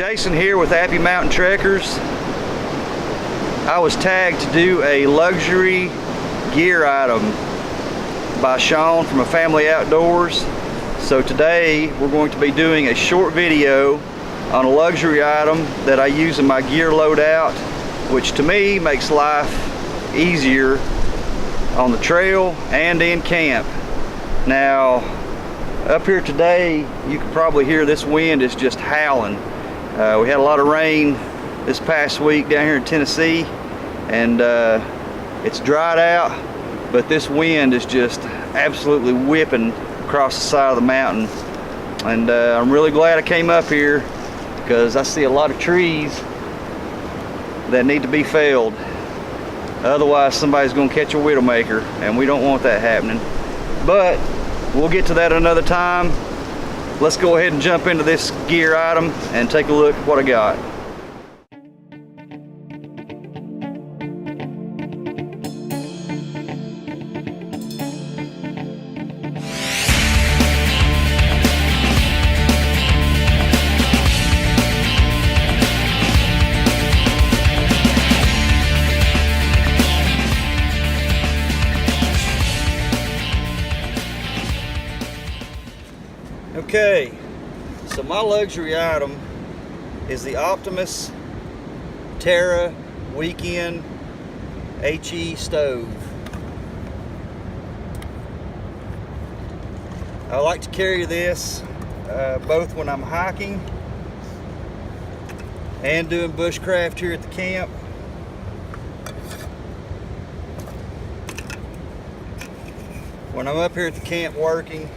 Jason here with Happy Mountain Trekkers. I was tagged to do a luxury gear item by Sean from A Family Outdoors. So today we're going to be doing a short video on a luxury item that I use in my gear loadout, which to me makes life easier on the trail and in camp. Now, up here today, you can probably hear this wind is just howling. We had a lot of rain this past week down here in Tennessee, and it's dried out, but this wind is just absolutely whipping across the side of the mountain. And I'm really glad I came up here because I see a lot of trees that need to be felled. Otherwise somebody's going to catch a widowmaker, and we don't want that happening. But we'll get to that another time. Let's go ahead and jump into this gear item and take a look at what I got. Okay, so my luxury item is the Optimus Terra Weekend HE stove. I like to carry this both when I'm hiking and doing bushcraft here at the camp. When I'm up here at the camp working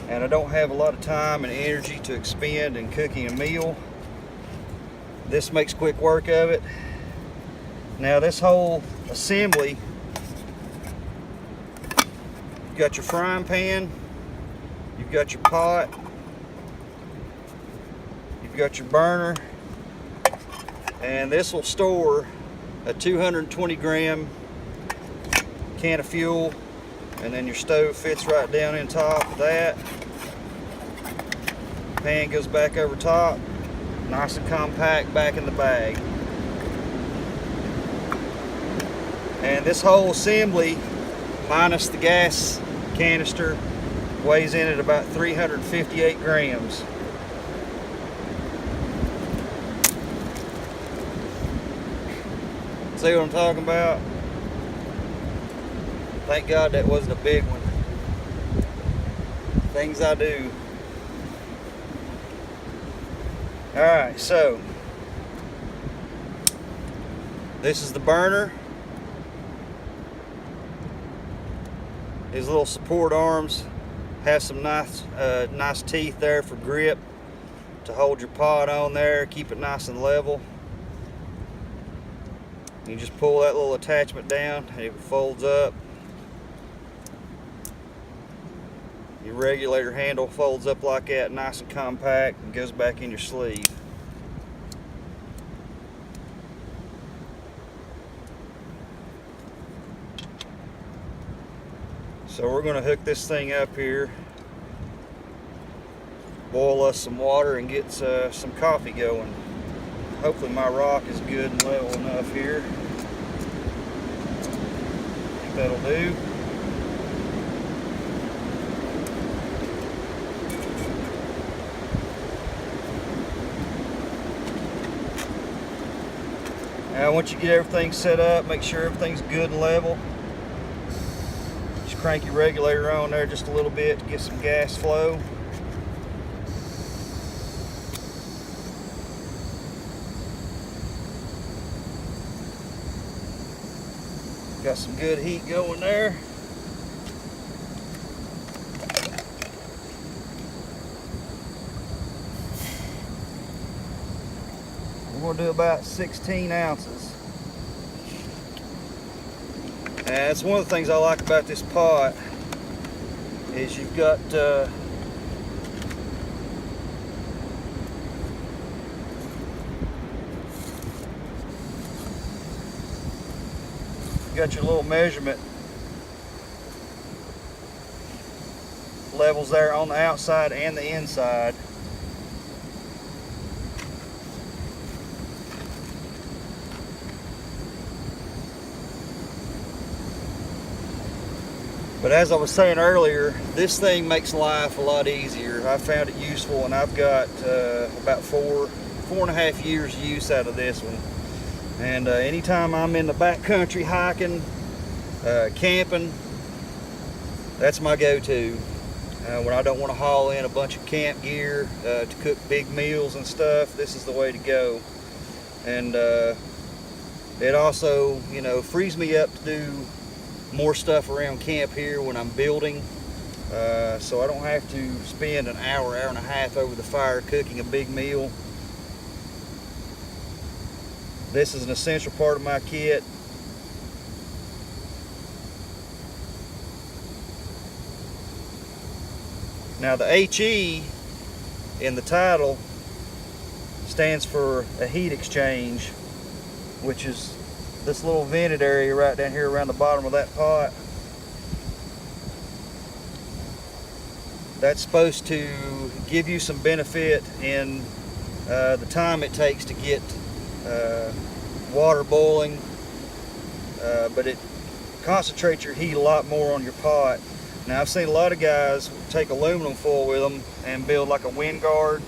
and I don't have a lot of time and energy to expend in cooking a meal, this makes quick work of it. Now this whole assembly, you've got your frying pan, you've got your pot, you've got your burner, and this will store a 220 gram can of fuel, and then your stove fits right down in top of that. Pan goes back over top, nice and compact back in the bag. And this whole assembly, minus the gas canister, weighs in at about 358 grams. See what I'm talking about? Thank God that wasn't a big one. Things I do. Alright, so this is the burner. These little support arms have some nice teeth there for grip to hold your pot on there, keep it nice and level. You just pull that little attachment down and it folds up. Your regulator handle folds up like that, nice and compact, and goes back in your sleeve. So we're going to hook this thing up here, boil us some water, and get some coffee going. Hopefully my rock is good and level enough here. I think that'll do. Now once you get everything set up, make sure everything's good and level. Just crank your regulator on there just a little bit to get some gas flow. Got some good heat going there. We're going to do about 16 ounces. And that's one of the things I like about this pot is you've got your little measurement levels there on the outside and the inside. But as I was saying earlier, this thing makes life a lot easier. I found it useful, and I've got about four and a half years use out of this one. And anytime I'm in the backcountry hiking, camping, that's my go-to. When I don't want to haul in a bunch of camp gear to cook big meals and stuff, this is the way to go. And it also, you know, frees me up to do more stuff around camp here when I'm building, so I don't have to spend an hour and a half over the fire cooking a big meal. This is an essential part of my kit. Now the HE in the title stands for a heat exchange, which is this little vented area right down here around the bottom of that pot. That's supposed to give you some benefit in the time it takes to get water boiling, but it concentrates your heat a lot more on your pot. Now I've seen a lot of guys take aluminum foil with them and build like a wind guard,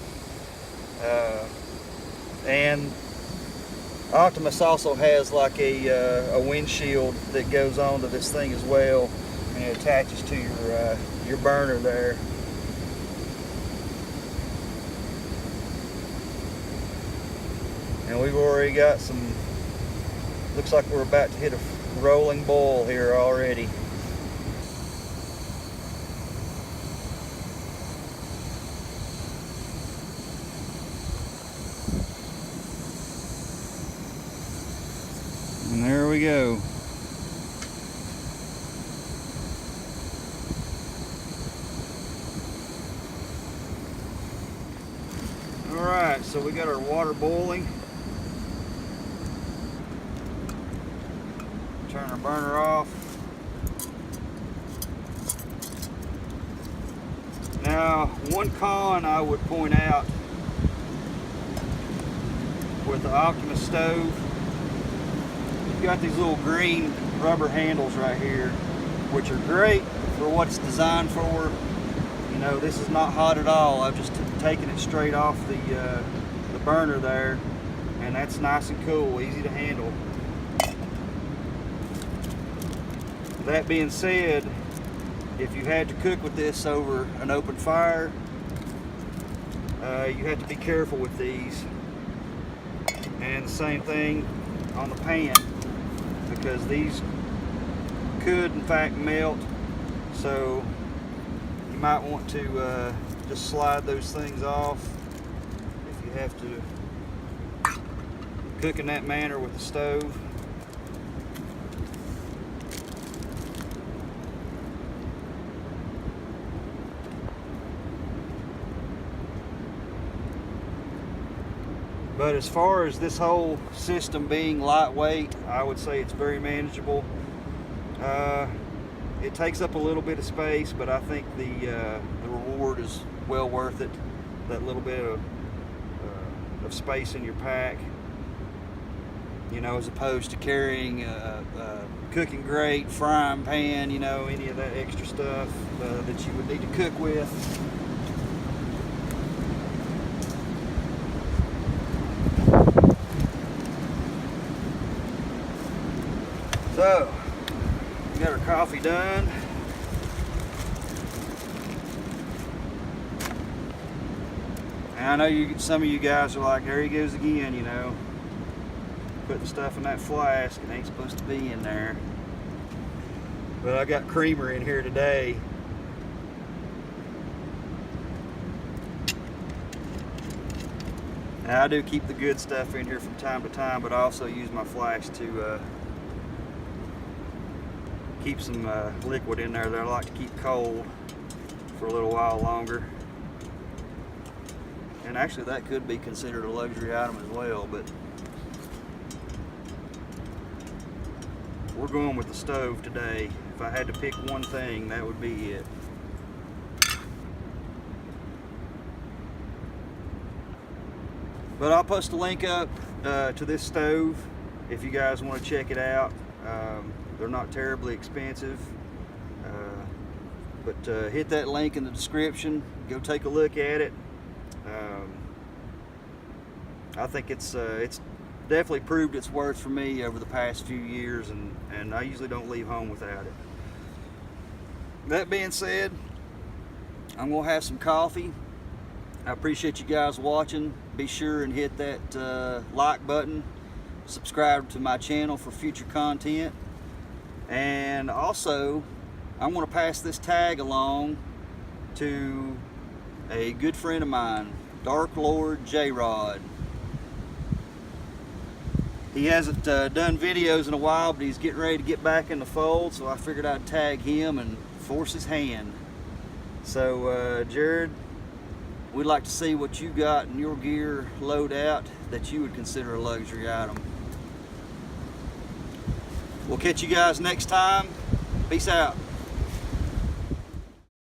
and Optimus also has like a windshield that goes onto this thing as well, and it attaches to your burner there. And we've already got some, looks like we're about to hit a rolling boil here already. And there we go. Alright, so we got our water boiling. Turn our burner off. Now, one con I would point out with the Optimus stove, you've got these little green rubber handles right here, which are great for what it's designed for. You know, this is not hot at all. I've just taken it straight off the burner there, and that's nice and cool, easy to handle. That being said, if you had to cook with this over an open fire, you have to be careful with these. And the same thing on the pan, because these could in fact melt, so you might want to just slide those things off if you have to cook in that manner with the stove. But as far as this whole system being lightweight, I would say it's very manageable. It takes up a little bit of space, but I think the reward is well worth it. That little bit of space in your pack, you know, as opposed to carrying a cooking grate, frying pan, you know, any of that extra stuff that you would need to cook with. So, we got our coffee done. And I know some of you guys are like, there he goes again, you know, putting stuff in that flask. It ain't supposed to be in there. But I got creamer in here today. Now I do keep the good stuff in here from time to time, but I also use my flask to keep some liquid in there that I like to keep cold for a little while longer. And actually that could be considered a luxury item as well, but we're going with the stove today. If I had to pick one thing, that would be it. But I'll post a link up to this stove if you guys want to check it out. They're not terribly expensive. But hit that link in the description. Go take a look at it. I think it's definitely proved its worth for me over the past few years, and I usually don't leave home without it. That being said, I'm gonna have some coffee. I appreciate you guys watching. Be sure and hit that like button, subscribe to my channel for future content, and also I'm gonna pass this tag along to a good friend of mine, Dark Lord J-Rod. He hasn't done videos in a while, but he's getting ready to get back in the fold, so I figured I'd tag him and force his hand. So Jared, we'd like to see what you got in your gear loadout that you would consider a luxury item. We'll catch you guys next time. Peace out.